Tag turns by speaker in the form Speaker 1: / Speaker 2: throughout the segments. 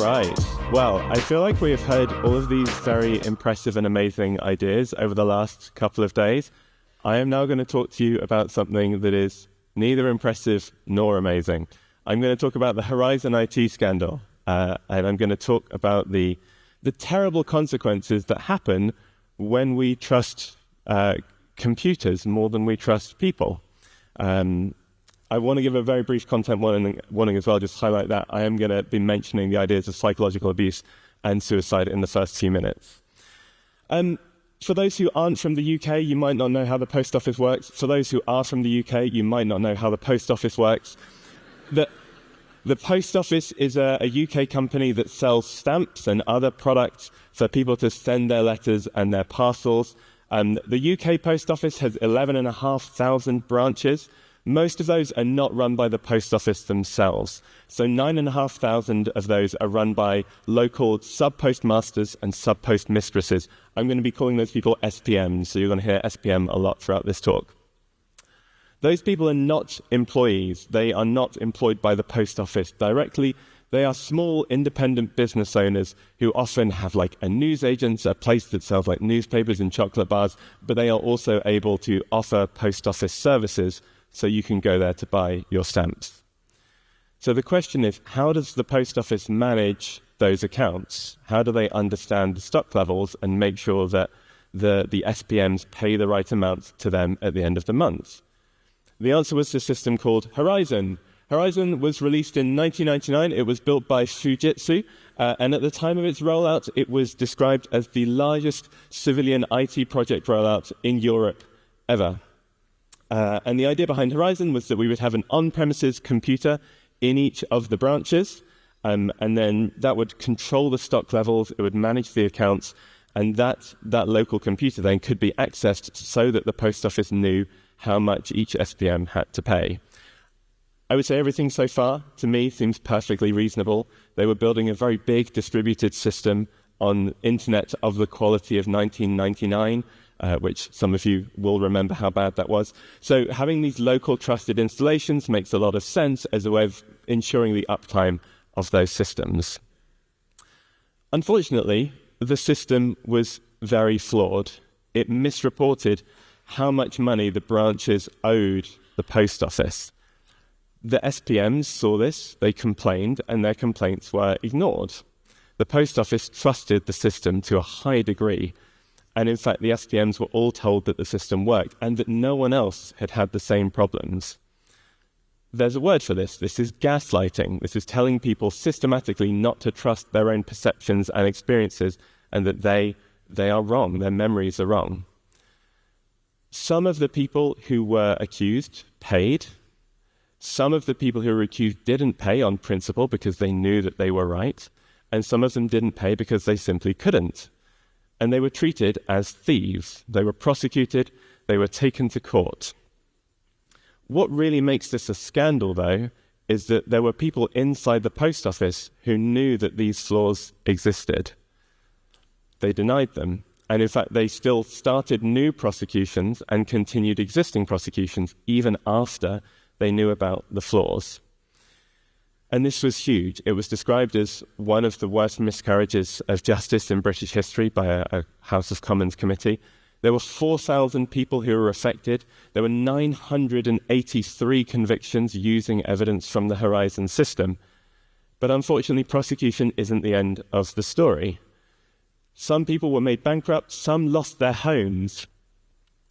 Speaker 1: right. Well, I feel like we have heard all of these very impressive and amazing ideas over the last couple of days. I am now going to talk to you about something that is neither impressive nor amazing. I'm going to talk about the Horizon IT scandal, and I'm going to talk about the terrible consequences that happen when we trust computers more than we trust people. I want to give a very brief content warning as well, just highlight that I am going to be mentioning the ideas of psychological abuse and suicide in the first few minutes. For those who aren't from the UK, you might not know how the post office works. For those who are from the UK, you might not know how the post office works. The post office is a UK company that sells stamps and other products for people to send their letters and their parcels. The UK post office has 11,500 branches. Most of those are not run by the post office themselves. So 9,500 of those are run by local sub-postmasters and sub-postmistresses. I'm going to be calling those people SPMs, so you're going to hear SPM a lot throughout this talk. Those people are not employees. They are not employed by the post office directly. They are small independent business owners who often have like a newsagent, a place that sells like newspapers and chocolate bars, but they are also able to offer post office services so you can go there to buy your stamps. So the question is, how does the post office manage those accounts? How do they understand the stock levels and make sure that the SPMs pay the right amount to them at the end of the month? The answer was the system called Horizon. Horizon was released in 1999. It was built by Fujitsu, and at the time of its rollout, it was described as the largest civilian IT project rollout in Europe ever. And the idea behind Horizon was that we would have an on-premises computer in each of the branches, and then that would control the stock levels, it would manage the accounts, and that local computer then could be accessed so that the post office knew how much each SPM had to pay. I would say everything so far, to me, seems perfectly reasonable. They were building a very big distributed system on internet of the quality of 1999, which some of you will remember how bad that was. So having these local trusted installations makes a lot of sense as a way of ensuring the uptime of those systems. Unfortunately, the system was very flawed. It misreported how much money the branches owed the post office. The SPMs saw this, they complained, and their complaints were ignored. The post office trusted the system to a high degree, and in fact the SPMs were all told that the system worked and that no one else had had the same problems. There's a word for this. This is gaslighting. This is telling people systematically not to trust their own perceptions and experiences and that they are wrong, their memories are wrong. Some of the people who were accused paid. Some of the people who were accused didn't pay on principle because they knew that they were right, and some of them didn't pay because they simply couldn't. And they were treated as thieves. They were prosecuted, they were taken to court. What really makes this a scandal, though, is that there were people inside the post office who knew that these flaws existed. They denied them. And in fact, they still started new prosecutions and continued existing prosecutions even after they knew about the flaws. And this was huge. It was described as one of the worst miscarriages of justice in British history by a House of Commons committee. There were 4,000 people who were affected. There were 983 convictions using evidence from the Horizon system. But unfortunately, prosecution isn't the end of the story. Some people were made bankrupt, some lost their homes,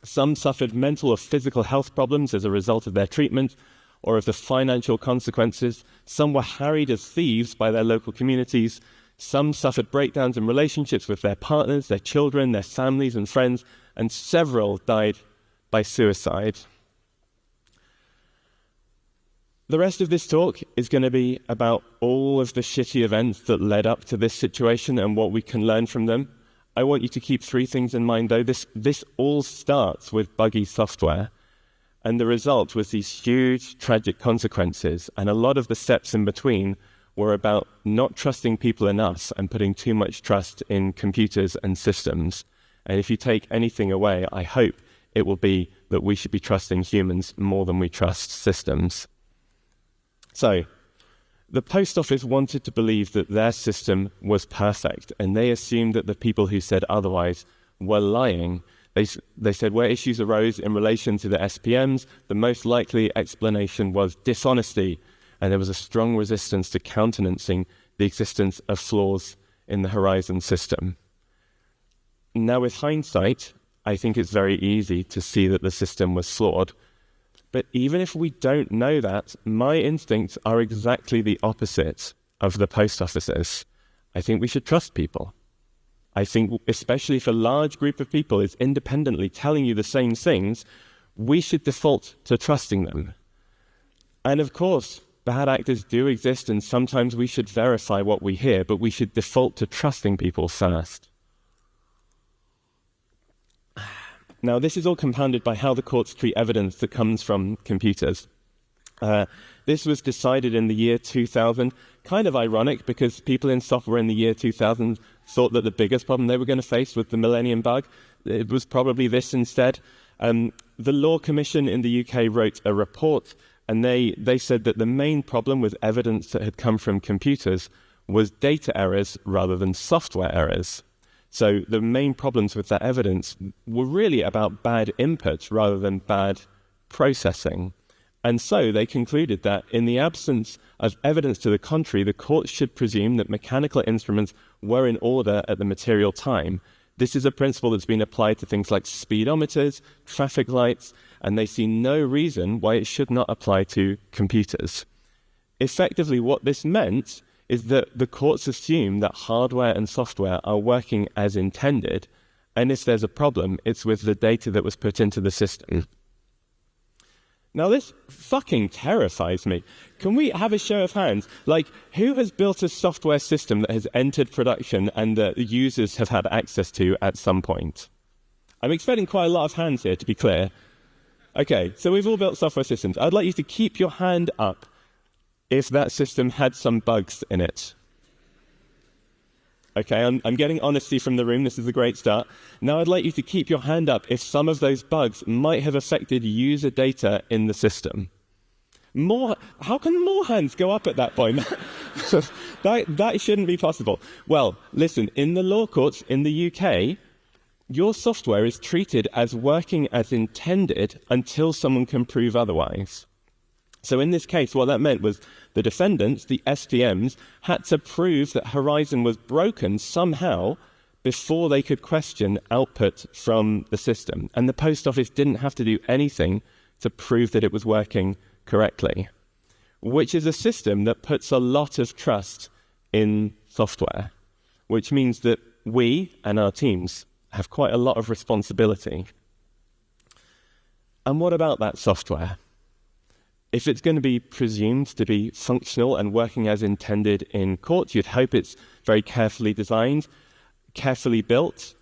Speaker 1: some suffered mental or physical health problems as a result of their treatment or of the financial consequences, some were harried as thieves by their local communities, some suffered breakdowns in relationships with their partners, their children, their families and friends, and several died by suicide. The rest of this talk is going to be about all of the shitty events that led up to this situation and what we can learn from them. I want you to keep three things in mind, though. This all starts with buggy software, and the result was these huge, tragic consequences, and a lot of the steps in between were about not trusting people enough and putting too much trust in computers and systems. And if you take anything away, I hope it will be that we should be trusting humans more than we trust systems. So, The post office wanted to believe that their system was perfect, and they assumed that the people who said otherwise were lying. They said where issues arose in relation to the SPMs, the most likely explanation was dishonesty, and there was a strong resistance to countenancing the existence of flaws in the Horizon system. Now, with hindsight, I think it's very easy to see that the system was flawed. But even if we don't know that, my instincts are exactly the opposite of the post office's. I think we should trust people. I think, especially if a large group of people is independently telling you the same things, we should default to trusting them. And of course, bad actors do exist, and sometimes we should verify what we hear, but we should default to trusting people first. Now, this is all compounded by how the courts treat evidence that comes from computers. This was decided in the year 2000, kind of ironic because people in software in the year 2000 thought that the biggest problem they were going to face was the Millennium Bug. It was probably this instead. The Law Commission in the UK wrote a report, and they said that the main problem with evidence that had come from computers was data errors rather than software errors. So the main problems with that evidence were really about bad input rather than bad processing. And so they concluded that in the absence of evidence to the contrary, the courts should presume that mechanical instruments were in order at the material time. This is a principle that's been applied to things like speedometers, traffic lights, and they see no reason why it should not apply to computers. Effectively, what this meant is that the courts assume that hardware and software are working as intended, and if there's a problem, it's with the data that was put into the system. Now, this fucking terrifies me. Can we have a show of hands? Like, who has built a software system that has entered production and that the users have had access to at some point? I'm expecting quite a lot of hands here, to be clear. Okay, so we've all built software systems. I'd like you to keep your hand up if that system had some bugs in it. Okay, I'm getting honesty from the room. This is a great start. Now I'd like you to keep your hand up if some of those bugs might have affected user data in the system. How can more hands go up at that point? that shouldn't be possible. Well, listen, in the law courts in the UK, your software is treated as working as intended until someone can prove otherwise. So in this case, what that meant was the defendants, the SPMs, had to prove that Horizon was broken somehow before they could question output from the system. And the post office didn't have to do anything to prove that it was working correctly, which is a system that puts a lot of trust in software, which means that we and our teams have quite a lot of responsibility. And what about that software? If it's going to be presumed to be functional and working as intended in court, you'd hope it's very carefully designed, carefully built.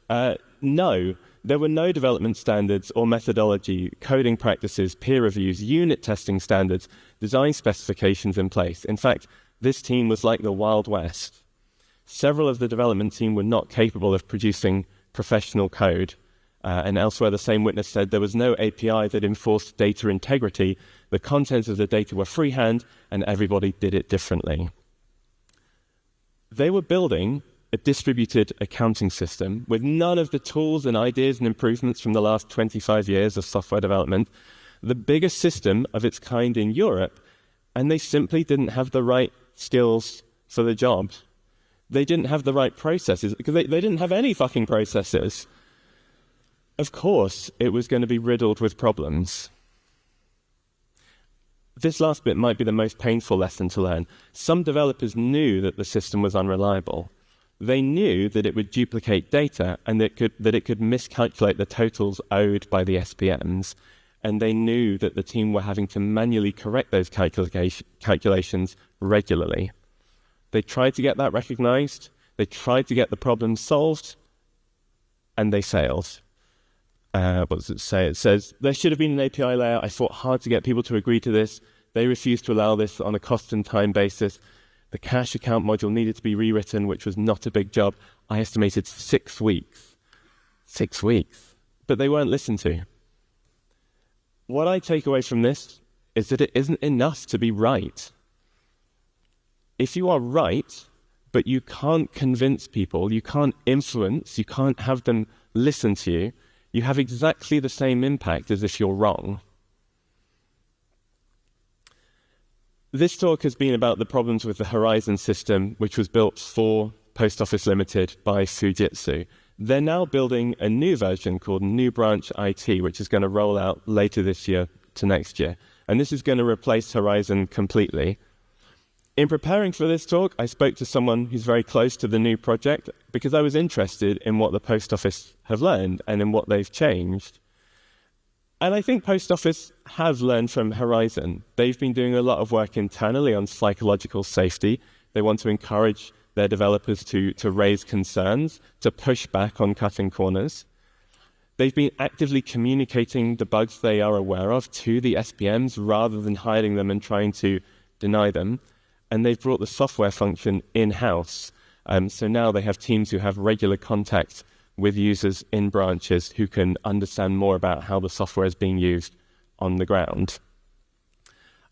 Speaker 1: No, there were no development standards or methodology, coding practices, peer reviews, unit testing standards, design specifications in place. In fact, this team was like the Wild West. Several of the development team were not capable of producing professional code. And elsewhere, the same witness said there was no API that enforced data integrity. The contents of the data were freehand, and everybody did it differently. They were building a distributed accounting system with none of the tools and ideas and improvements from the last 25 years of software development, the biggest system of its kind in Europe, and they simply didn't have the right skills for the job. They didn't have the right processes, because they didn't have any fucking processes. Of course, it was going to be riddled with problems. This last bit might be the most painful lesson to learn. Some developers knew that the system was unreliable. They knew that it would duplicate data and that it could miscalculate the totals owed by the SPMs, and they knew that the team were having to manually correct those calculations regularly. They tried to get that recognized, they tried to get the problem solved, and they failed. What does it say? It says, there should have been an API layer. I fought hard to get people to agree to this. They refused to allow this on a cost and time basis. The cash account module needed to be rewritten, which was not a big job. I estimated 6 weeks. 6 weeks. But they weren't listened to. What I take away from this is that it isn't enough to be right. if you are right, but you can't convince people, you can't influence, you can't have them listen to you, you have exactly the same impact as if you're wrong. This talk has been about the problems with the Horizon system, which was built for Post Office Limited by Fujitsu. They're now building a new version called New Branch IT, which is going to roll out later this year to next year. And this is going to replace Horizon completely. In preparing for this talk, I spoke to someone who's very close to the new project because I was interested in what the Post Office have learned and in what they've changed. And I think Post Office have learned from Horizon. They've been doing a lot of work internally on psychological safety. They want to encourage their developers to raise concerns, to push back on cutting corners. They've been actively communicating the bugs they are aware of to the SPMs rather than hiding them and trying to deny them. And they've brought the software function in-house. So now they have teams who have regular contact with users in branches who can understand more about how the software is being used on the ground.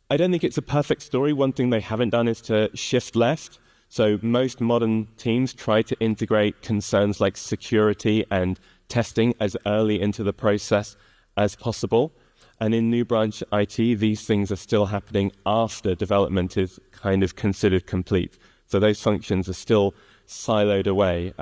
Speaker 1: I don't think it's a perfect story. One thing they haven't done is to shift left. So most modern teams try to integrate concerns like security and testing as early into the process as possible. And in New Branch IT, these things are still happening after development is kind of considered complete. So those functions are still siloed away,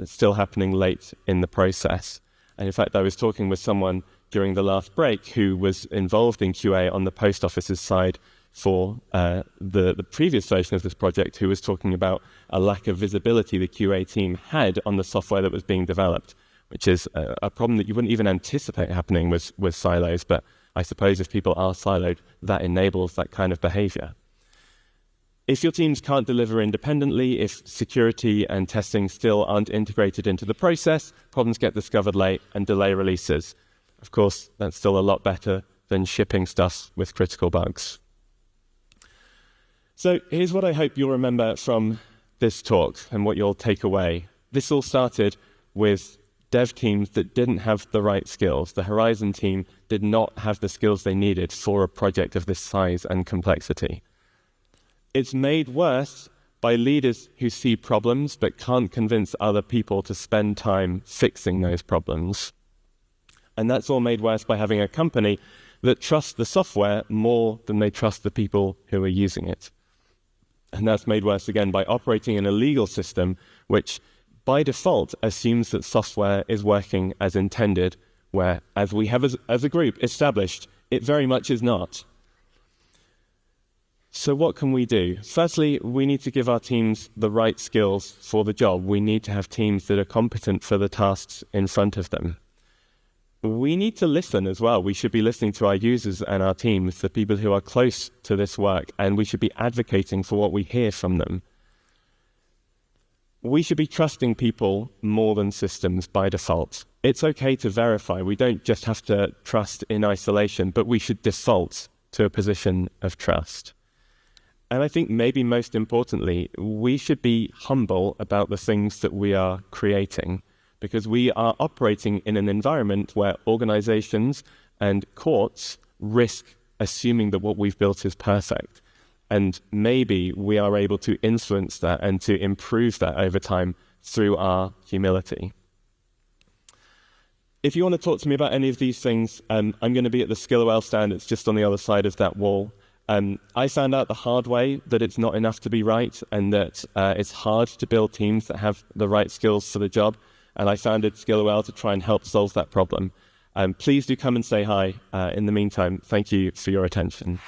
Speaker 1: still happening late in the process. And in fact, I was talking with someone during the last break who was involved in QA on the Post Office's side for the previous version of this project, who was talking about a lack of visibility the QA team had on the software that was being developed, which is a problem that you wouldn't even anticipate happening with silos. But I suppose if people are siloed, that enables that kind of behavior. If your teams can't deliver independently, if security and testing still aren't integrated into the process, problems get discovered late and delay releases. Of course, that's still a lot better than shipping stuff with critical bugs. So here's what I hope you'll remember from this talk and what you'll take away. This all started with dev teams that didn't have the right skills. The Horizon team did not have the skills they needed for a project of this size and complexity. It's made worse by leaders who see problems but can't convince other people to spend time fixing those problems. And that's all made worse by having a company that trusts the software more than they trust the people who are using it. And that's made worse again by operating in a legal system which by default assumes that software is working as intended, where, as we have as a group established, it very much is not. So what can we do? Firstly, we need to give our teams the right skills for the job. We need to have teams that are competent for the tasks in front of them. We need to listen as well. We should be listening to our users and our teams, the people who are close to this work, and we should be advocating for what we hear from them. We should be trusting people more than systems by default. It's okay to verify. We don't just have to trust in isolation, but we should default to a position of trust. And I think maybe most importantly, we should be humble about the things that we are creating, because we are operating in an environment where organizations and courts risk assuming that what we've built is perfect. And maybe we are able to influence that and to improve that over time through our humility. If you want to talk to me about any of these things, I'm going to be at the SkillWell stand. It's just on the other side of that wall. I found out the hard way that it's not enough to be right, and that it's hard to build teams that have the right skills for the job. And I founded SkillWell to try and help solve that problem. Please do come and say hi. In the meantime, thank you for your attention.